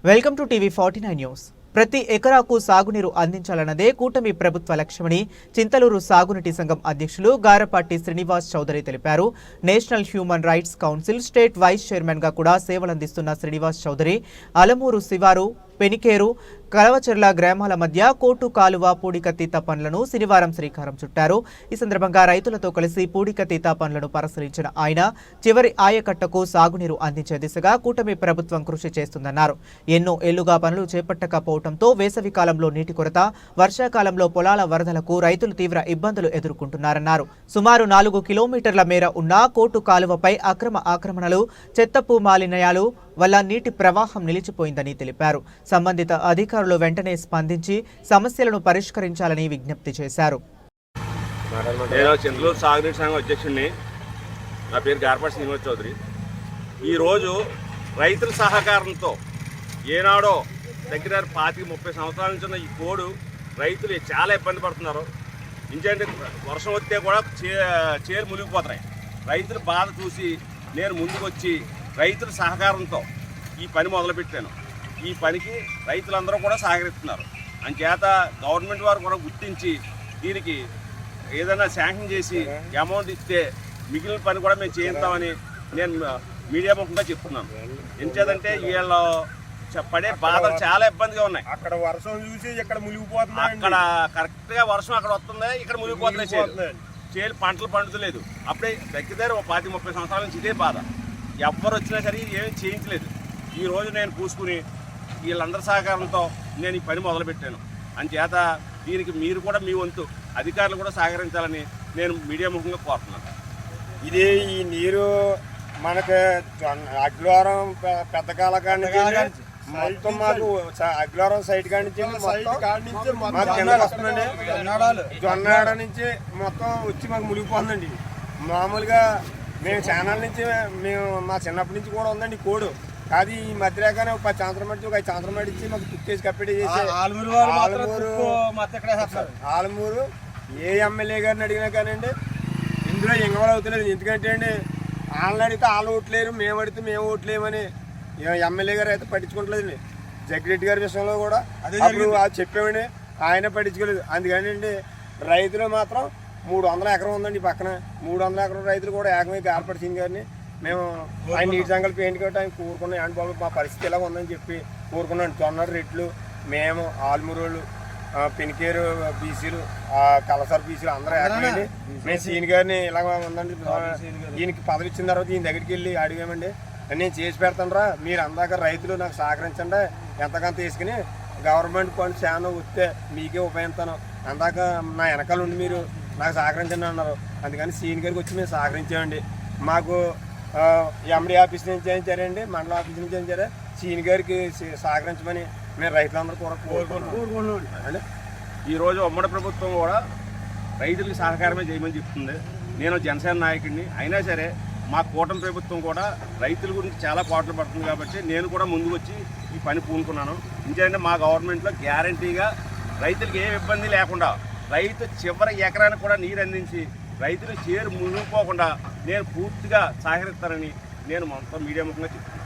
Welcome to TV 49 news. ప్రతి ఎకరాకు సాగునీరు అందించాలన్నదే కూటమి ప్రభుత్వ లక్ష్యమని చింతలూరు సాగునీటి సంఘం అధ్యక్షులు గారపాటి శ్రీనివాస్ చౌదరి తెలిపారు. National human rights council state vice chairman గా కూడా సేవలందిస్తున్న శ్రీనివాస్ చౌదరి అలమూరు శివారు, పెనికేరు, కలవచెర్ల గ్రామాల మధ్య కోటు కాలువ పూడికతీత పనులను శనివారం శ్రీకారం చుట్టారు. ఈ సందర్భంగా రైతులతో కలిసి పూడికతీత పనులను పరిశీలించిన ఆయన చివరి ఆయకట్టకు సాగునీరు అందించే దిశగా కూటమి ప్రభుత్వం కృషి చేస్తుందన్నారు. ఎన్నో ఏళ్లుగా పనులు చేపట్టకపోవడంతో వేసవి కాలంలో నీటి కొరత, వర్షాకాలంలో పొలాల వరదలకు రైతులు తీవ్ర ఇబ్బందులు ఎదుర్కొంటున్నారన్నారు. సుమారు 4 కిలోమీటర్ల మేర ఉన్న కోటు కాలువపై అక్రమ ఆక్రమణలు, చెత్తపు మాలిన్యాలు వల్ల నీటి ప్రవాహం నిలిచిపోయిందని తెలిపారు. సంబంధిత అధికారులు వెంటనే స్పందించి సమస్యలను పరిష్కరించాలని విజ్ఞప్తి చేశారు. నేను చింతలూరు సాగునీటి సంఘం అధ్యక్షుడిని. నా పేరు గారపాటి శ్రీనివాస్ చౌదరి. ఈరోజు రైతుల సహకారంతో ఏనాడో దగ్గర 25-30 సంవత్సరాల నుంచి ఉన్న ఈ కోడు రైతులు చాలా ఇబ్బంది పడుతున్నారు. ఇంకేంటి వర్షం వస్తే కూడా చేలు మునిగిపోతున్నాయి. రైతుల బాధ చూసి నేను ముందుకు వచ్చి రైతుల సహకారంతో ఈ పని మొదలుపెట్టాను. ఈ పనికి రైతులందరూ కూడా సహకరిస్తున్నారు. అంచేత గవర్నమెంట్ వారు కూడా గుర్తించి దీనికి ఏదైనా శాంక్షన్ చేసి అమౌంట్ ఇస్తే మిగిలిన పని కూడా మేము చేయిస్తామని నేను మీడియా ముఖంగా చెప్తున్నాను. ఎంచేదంటే వీళ్ళు పడే బాధలు చాలా ఇబ్బందిగా ఉన్నాయి. అక్కడ వర్షం చూసి ఇక్కడ మునిగిపోతుంది. అక్కడ కరెక్ట్గా వర్షం అక్కడ వస్తుంది, ఇక్కడ మునిగిపోతున్నాయి. చేలు పంటలు పండుతలేదు. అప్పుడే దగ్గర 25-30 సంవత్సరాల నుంచి ఇదే బాధ. ఎవ్వరు వచ్చినా సరే ఏమీ చేయించలేదు. ఈరోజు నేను పూసుకుని వీళ్ళందరి సహకారంతో నేను ఈ పని మొదలుపెట్టాను. అందుచేత దీనికి మీరు కూడా మీ వంతు అధికారులు కూడా సహకరించాలని నేను మీడియా ముఖంగా కోరుతున్నాను. ఇది ఈ నీరు మనకు అగ్రవారం పెద్ద కాలకాడి నుంచి మొత్తం మాకు అగ్రవారం సైడ్ కాడి నుంచి మాకు కిందకి వస్తుందండి. జొన్నాడ నుంచి మొత్తం వచ్చి మాకు మునిగిపోతుందండి. మామూలుగా మేము ఛానల్ నుంచి మా చిన్నప్పటి నుంచి కూడా ఉందండి కోడు. అది ఈ మధ్యలోగానే 10 సంవత్సరం మట్టి 5 సంవత్సరం మట్టి ఇచ్చి మాకు తుక్కేసి కప్పెట్టి చేసి ఆలమూరు ఏ ఎమ్మెల్యే గారిని అడిగినా కానండి ఇందులో ఎంగవలు అవుతలేదు. ఎందుకంటే అండి వాళ్ళని అడిగితే వాళ్ళు ఓట్లేరు, మేము అడిగితే మేము ఓట్లేమని ఎమ్మెల్యే గారు అయితే పట్టించుకోవట్లేదండి. జగ్గిరెడ్డి గారి విషయంలో కూడా అప్పుడు చెప్పామండి, ఆయన పట్టించుకోలేదు. అందుకని అండి రైతులు మాత్రం 300 ఎకరం ఉందండి. పక్కన 300 ఎకరం రైతులు కూడా ఏకమై గారపాటి సింగ్ గారిని మేము ఆయన నీటి సంకల్ప ఏంటి కాబట్టి ఆయన కోరుకున్నాం. ఏంటి బాబు మా పరిస్థితి ఇలా ఉందని చెప్పి కోరుకున్నాను. జొన్నడు రెట్లు మేము, ఆల్మూరోళ్ళు, పెనికేరు బీసీలు, కలసర్ బీసీలు అందరూ ఏకమైంది. మేము సీని గారిని ఇలాగ ఉందండి, ఈయనకి పదవి ఇచ్చిన తర్వాత ఈయన దగ్గరికి వెళ్ళి అడిగామండి, నేను చేసి పెడతాను, మీరు అందాక రైతులు నాకు సహకరించండి, ఎంతకంత తీసుకుని గవర్నమెంట్ ఫండ్ చాలా వస్తే మీకే ఉపయోగిస్తాను, అందాక నా వెనకాల ఉండి మీరు నాకు సహకరించండి అన్నారు. అందుకని సీని గారికి వచ్చి మేము సహకరించామండి. మాకు ఎండి ఆఫీస్ నుంచి చేయించారండి, మండల ఆఫీస్ నుంచి చేయించారా, సీని గారికి సహకరించమని మేము రైతులందరూ కూడా కోరుకుంటున్నాం అండి. ఈరోజు ఉమ్మడి ప్రభుత్వం కూడా రైతులకు సహకారమే చేయమని చెప్తుంది. నేను జనసేన నాయకుడిని. అయినా సరే మా కూటమి ప్రభుత్వం కూడా రైతుల గురించి చాలా పాటలు పడుతుంది కాబట్టి నేను కూడా ముందుకు వచ్చి ఈ పని పూనుకున్నాను. ఎందుకంటే మా గవర్నమెంట్లో గ్యారంటీగా రైతులకు ఏ ఇబ్బంది లేకుండా రైతు చివరి ఎకరానికి కూడా నీరు అందించి రైతులు చేరు మునిగిపోకుండా నేను పూర్తిగా సహకరిస్తానని నేను మొత్తం మీడియా ముఖంగా చెప్తున్నాను.